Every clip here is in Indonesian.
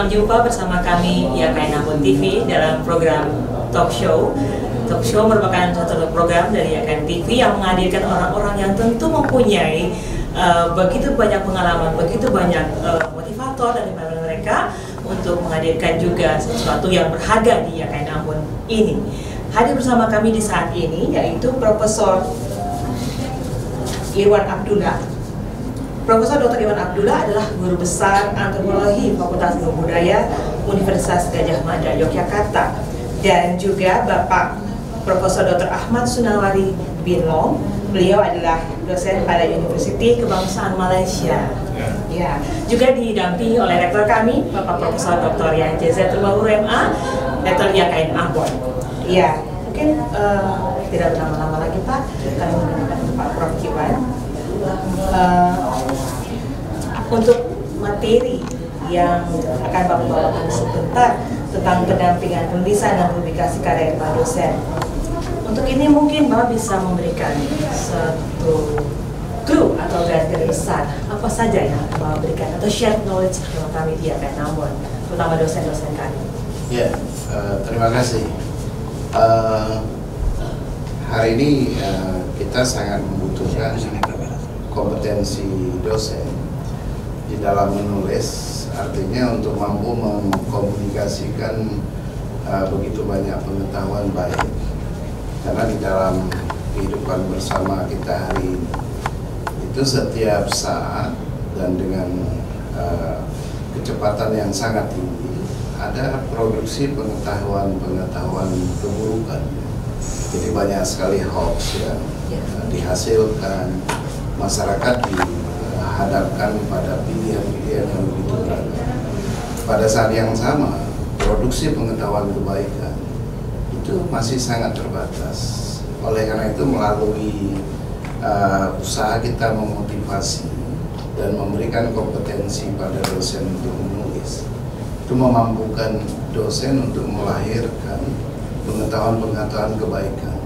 Selamat jumpa bersama kami YKN Ambon TV dalam program Talk Show. Talk Show merupakan satu program dari YKN TV yang menghadirkan orang-orang yang tentu mempunyai begitu banyak pengalaman, begitu banyak motivator dari mereka untuk menghadirkan juga sesuatu yang berharga di YKN Ambon ini. Hadir bersama kami di saat ini yaitu Profesor Irwan Abdullah. Profesor Dr. Irwan Abdullah adalah Guru Besar Antropologi Fakultas Ilmu Budaya Universitas Gadjah Mada, Yogyakarta, dan juga Bapak Profesor Dr. Ahmad Sunarwali Binlong. Beliau adalah dosen pada Universiti Kebangsaan Malaysia. Ya, juga didampingi oleh rektor kami, Bapak Profesor Dr. Yahya Zatul Bahur MA, Rektor YKN Ambon. Ya, mungkin tidak berlama-lama lagi Pak, kami menggunakan Pak Prof. Irwan. Untuk materi yang akan Bapak bawakan sebentar tentang pendampingan penulisan dan publikasi karya Pak dosen. Untuk ini mungkin Bapak bisa memberikan satu clue atau garis besar apa saja yang Bapak berikan atau share knowledge bersama kami di YKN Ambon, terutama dosen-dosen kami. Ya, terima kasih. Hari ini kita sangat membutuhkan kompetensi dosen di dalam menulis, artinya untuk mampu mengkomunikasikan begitu banyak pengetahuan baik, karena di dalam kehidupan bersama kita hari ini itu setiap saat dan dengan kecepatan yang sangat tinggi ada produksi pengetahuan keburukan. Jadi banyak sekali hoax yang dihasilkan, masyarakat dihadapkan pada pilihan-pilihan yang begitu beragam. Pada saat yang sama, produksi pengetahuan kebaikan itu masih sangat terbatas. Oleh karena itu, melalui usaha kita memotivasi dan memberikan kompetensi pada dosen untuk menulis, itu memampukan dosen untuk melahirkan pengetahuan-pengetahuan kebaikan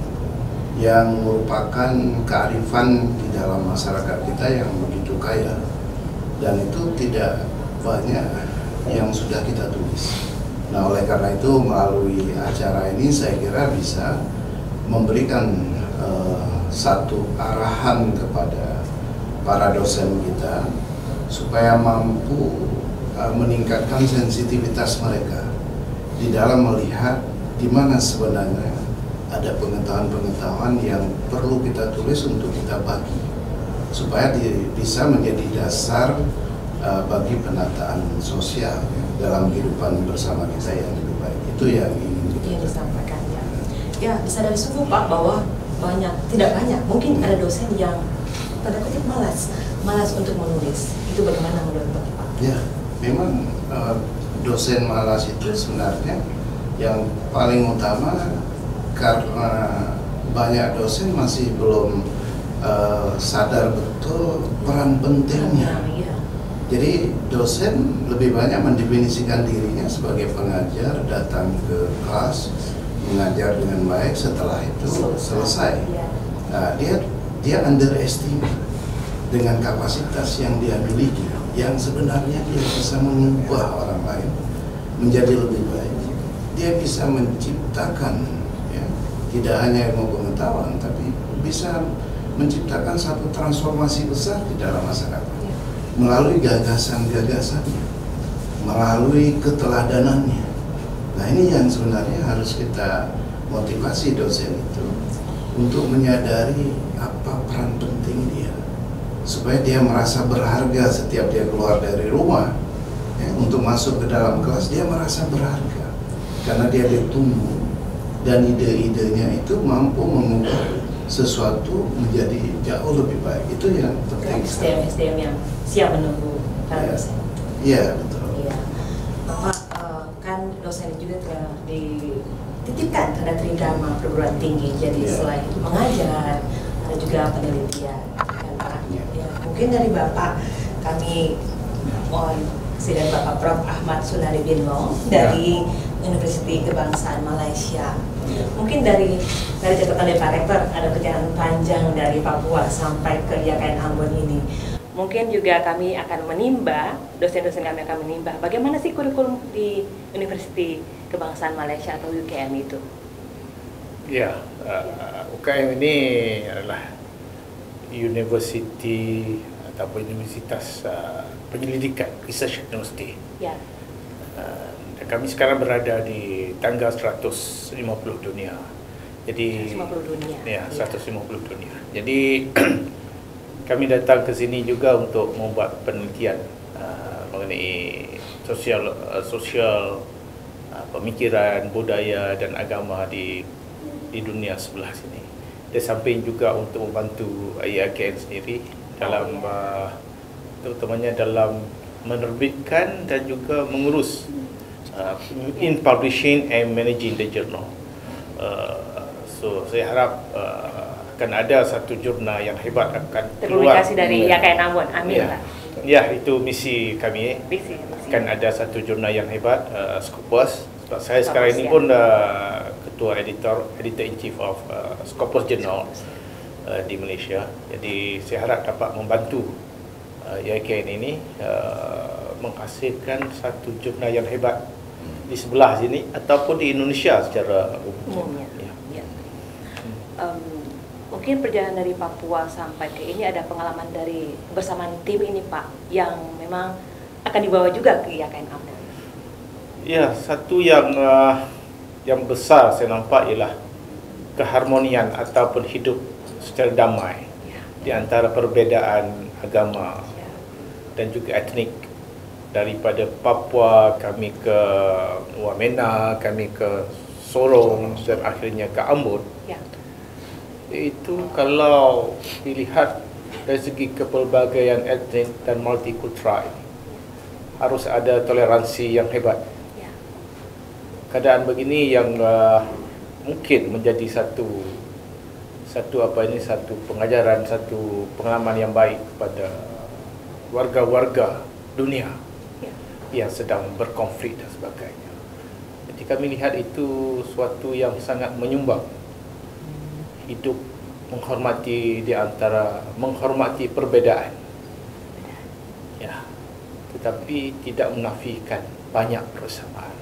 yang merupakan kearifan di dalam masyarakat kita yang begitu kaya, dan itu tidak banyak yang sudah kita tulis. Nah, oleh karena itu melalui acara ini saya kira bisa memberikan satu arahan kepada para dosen kita supaya mampu meningkatkan sensitivitas mereka di dalam melihat di mana sebenarnya ada pengetahuan-pengetahuan yang perlu kita tulis untuk kita bagi, supaya bisa menjadi dasar bagi penataan sosial dalam kehidupan bersama kita yang lebih baik. Itu yang ingin kita disampaikan. Ya, bisa dari sungguh Pak bahwa tidak banyak, mungkin ada dosen yang tanda kutip malas untuk menulis. Itu bagaimana menurut Bapak? Ya, memang dosen malas itu sebenarnya yang paling utama karena banyak dosen masih belum sadar betul peran pentingnya. Jadi dosen lebih banyak mendefinisikan dirinya sebagai pengajar, datang ke kelas, mengajar dengan baik, setelah itu selesai. Nah, dia underestimate dengan kapasitas yang dia miliki, yang sebenarnya dia bisa mengubah orang lain menjadi lebih baik. Dia bisa menciptakan, ya, tidak hanya ilmu pengetahuan, tapi bisa menciptakan satu transformasi besar di dalam masyarakat melalui gagasan-gagasannya, melalui keteladanannya. Nah, ini yang sebenarnya harus kita motivasi dosen itu untuk menyadari apa peran penting dia, supaya dia merasa berharga setiap dia keluar dari rumah, ya, untuk masuk ke dalam kelas dia merasa berharga karena dia ditunggu dan ide-idenya itu mampu mengubah sesuatu menjadi jauh lebih baik. Itu yang penting. SDM yang siap menunggu para dosen. Iya, betul. Iya. Bapak kan dosen juga telah dititipkan tanda tridharma perguruan tinggi. Jadi selain mengajar, ada juga penelitian. Kan, Pak? Ya, mungkin dari Bapak kami dan Bapak Prof. Ahmad Sunarwali Binlong dari Universiti Kebangsaan Malaysia. Mungkin dari catatan dari Pak Rektor, ada perjalanan panjang dari Papua sampai ke YKN Ambon ini. mungkin juga kami akan menimba, dosen-dosen kami akan menimba bagaimana sih kurikulum di Universiti Kebangsaan Malaysia atau UKM itu. Ya, UKM ini adalah university ataupun universitas penyelidikan, research university. Ya. Kami sekarang berada di tangga 150 dunia. Jadi 150 dunia. Ya, 150 dunia. Jadi kami datang ke sini juga untuk membuat penelitian mengenai sosial pemikiran, budaya dan agama di dunia sebelah sini. Di samping juga untuk membantu IAKN sendiri dalam terutamanya dalam menerbitkan dan juga mengurus in publishing and managing the journal. So saya harap akan ada satu jurnal yang hebat akan keluar dari IAKN Ambon. Amin. Ya. Ya, itu misi kami. Misi. Akan ada satu jurnal yang hebat, Scopus. Sebab saya sekarang ini pun ketua editor-in-chief of Scopus Journal di Malaysia. Jadi saya harap dapat membantu IAKN ini menghasilkan satu jurnal yang hebat di sebelah sini ataupun di Indonesia secara umumnya. Ya. Mungkin perjalanan dari Papua sampai ke ini ada pengalaman dari bersamaan tim ini Pak, yang memang akan dibawa juga ke IAKN Ambon. Ya, satu yang besar saya nampak ialah keharmonian ataupun hidup secara damai di antara perbezaan agama dan juga etnik. Daripada Papua kami ke Wamena, kami ke Sorong dan akhirnya ke Ambon. Ya. Itu kalau dilihat dari segi kepelbagaian etnik dan multikultural, harus ada toleransi yang hebat. Ya. Keadaan begini yang mungkin menjadi satu pengajaran, satu pengalaman yang baik kepada warga-warga dunia yang sedang berkonflik dan sebagainya. Jadi kami lihat itu suatu yang sangat menyumbang hidup menghormati perbezaan. Ya. Tetapi tidak menafikan banyak persamaan.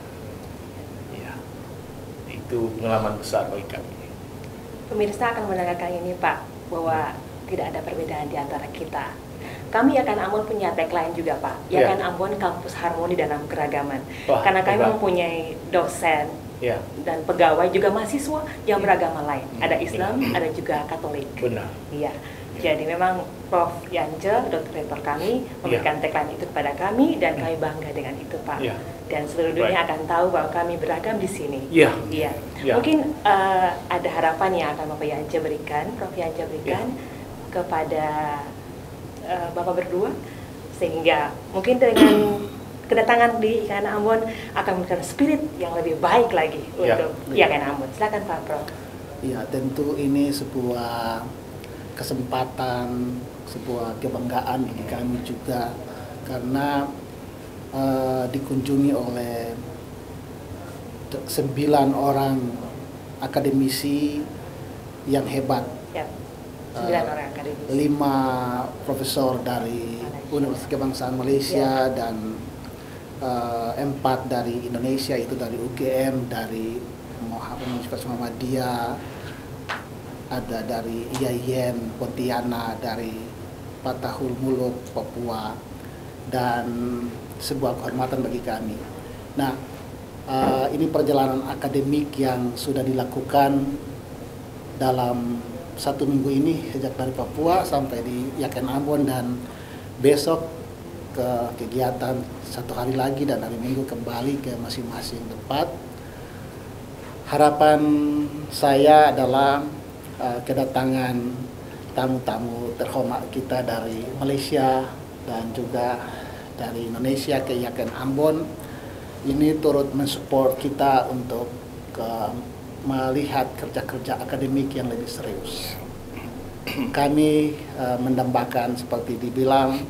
Ya. Itu pengalaman besar bagi kami. Pemirsa akan mendengarkan ini Pak, bahwa tidak ada perbedaan di antara kita. Kami IAKN Ambon punya tagline juga Pak, IAKN Ambon Kampus Harmoni dalam Keragaman. Karena kami mempunyai dosen dan pegawai juga mahasiswa yang beragama lain. Ada Islam, ada juga Katolik. Benar. Iya. Jadi memang Prof. Yance, Dr. Rektor kami, memberikan tagline itu kepada kami dan kami bangga dengan itu Pak. Dan seluruh dunia akan tahu bahwa kami beragam di sini. Iya. Mungkin ada harapan yang akan Bapak Yance berikan, Prof. Yance berikan kepada Bapak berdua, sehingga mungkin dengan kedatangan di IAKN Ambon akan memberikan spirit yang lebih baik lagi untuk IAKN Ambon. Silakan Pak Prof. Ya, tentu ini sebuah kesempatan, sebuah kebanggaan bagi kami juga, karena dikunjungi oleh 9 orang akademisi yang hebat. 9 orang akademisi. 5 profesor dari Universitas Kebangsaan Malaysia dan 4 dari Indonesia, itu dari UGM, dari Universitas Muhammadiyah, ada dari IAIN Pontianak, dari Fatahul Muluk Papua, dan sebuah kehormatan bagi kami. Nah, ini perjalanan akademik yang sudah dilakukan dalam 1 minggu ini, sejak dari Papua sampai di IAKN Ambon, dan besok ke kegiatan 1 hari lagi, dan hari Minggu kembali ke masing-masing tempat. Harapan saya adalah kedatangan tamu-tamu terhormat kita dari Malaysia dan juga dari Indonesia ke IAKN Ambon ini turut mensupport kita untuk melihat kerja-kerja akademik yang lebih serius. Kami mendambakan, seperti dibilang,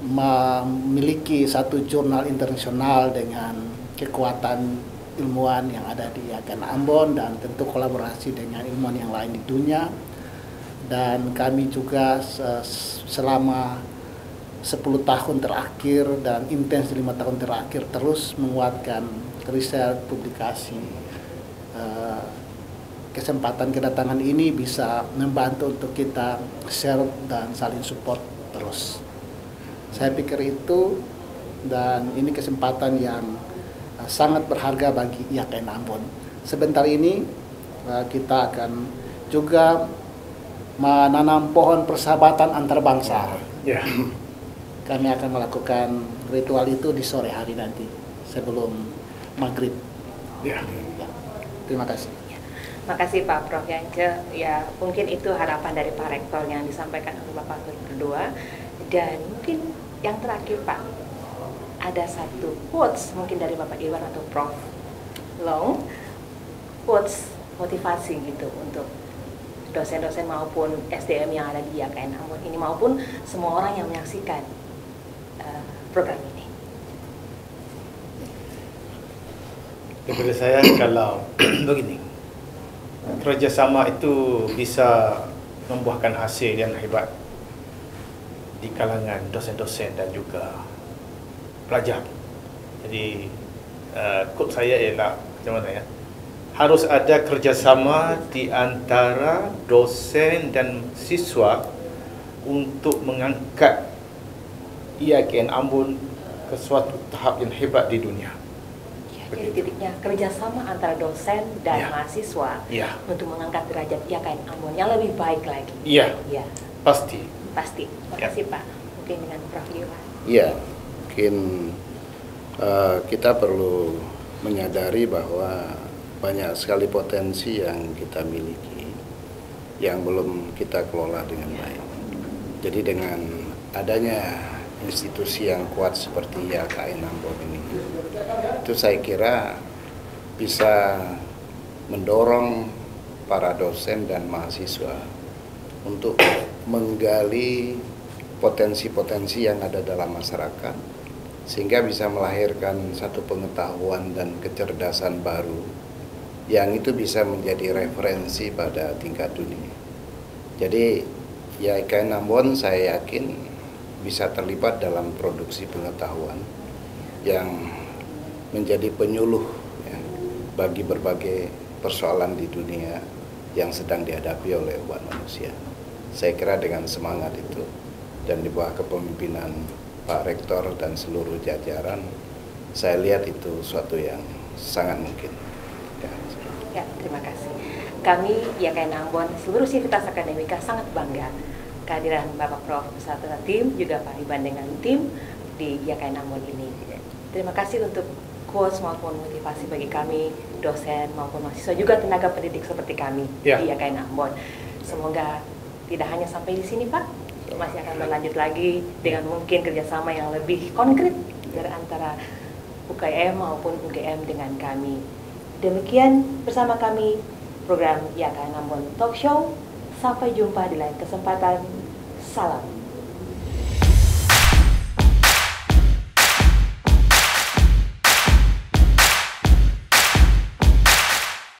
memiliki satu jurnal internasional dengan kekuatan ilmuwan yang ada di IAKN Ambon, dan tentu kolaborasi dengan ilmuwan yang lain di dunia. dan kami juga selama 10 tahun terakhir dan intens 5 tahun terakhir terus menguatkan riset publikasi. Kesempatan kedatangan ini bisa membantu untuk kita share dan saling support terus. Saya pikir itu, dan ini kesempatan yang sangat berharga bagi IAKN Ambon. Sebentar ini kita akan juga menanam pohon persahabatan antar bangsa. Ya. Kami akan melakukan ritual itu di sore hari nanti sebelum maghrib. Ya. Terima kasih. Makasih Pak Prof Yance. Ya, mungkin itu harapan dari Pak Rektor yang disampaikan oleh Bapak berdua. Dan mungkin yang terakhir Pak, ada satu quotes mungkin dari Bapak Iwan atau Prof Long, quotes motivasi gitu untuk dosen-dosen maupun SDM yang ada di IAKN Ambon ini maupun semua orang yang menyaksikan program ini. Kepada saya, kalau begini, kerjasama itu bisa membuahkan hasil yang hebat di kalangan dosen-dosen dan juga pelajar. Jadi quote saya ialah macam mana ya? Harus ada kerjasama di antara dosen dan siswa untuk mengangkat IAKN Ambon ke suatu tahap yang hebat di dunia. Jadi titiknya kerjasama antara dosen dan Ya. mahasiswa Ya. untuk mengangkat derajat IAKN Ambon yang lebih baik lagi. Iya, Ya, pasti. pasti. Terima kasih Pak. Mungkin dengan Prof Iwan. Iya, mungkin kita perlu menyadari bahwa banyak sekali potensi yang kita miliki yang belum kita kelola dengan baik. Jadi dengan adanya institusi yang kuat seperti IAKN Ambon ini, itu saya kira bisa mendorong para dosen dan mahasiswa untuk menggali potensi-potensi yang ada dalam masyarakat, sehingga bisa melahirkan satu pengetahuan dan kecerdasan baru yang itu bisa menjadi referensi pada tingkat dunia. Jadi IAKN Ambon saya yakin bisa terlibat dalam produksi pengetahuan yang menjadi penyuluh ya, bagi berbagai persoalan di dunia yang sedang dihadapi oleh umat manusia. Saya kira dengan semangat itu dan di bawah kepemimpinan Pak Rektor dan seluruh jajaran, saya lihat itu suatu yang sangat mungkin. Ya, terima kasih. Kami IAKN Ambon, seluruh sivitas akademika sangat bangga kehadiran Bapak Prof beserta tim, juga Pak Iban dengan tim di IAKN Ambon ini. Terima kasih untuk quotes maupun motivasi bagi kami, dosen maupun mahasiswa, juga tenaga pendidik seperti kami Ya. di IAKN Ambon. Semoga tidak hanya sampai di sini Pak, masih akan berlanjut lagi dengan mungkin kerjasama yang lebih konkret dari antara UKM maupun UGM dengan kami. Demikian bersama kami program IAKN Ambon Talk Show. Sampai jumpa di lain kesempatan. Salam.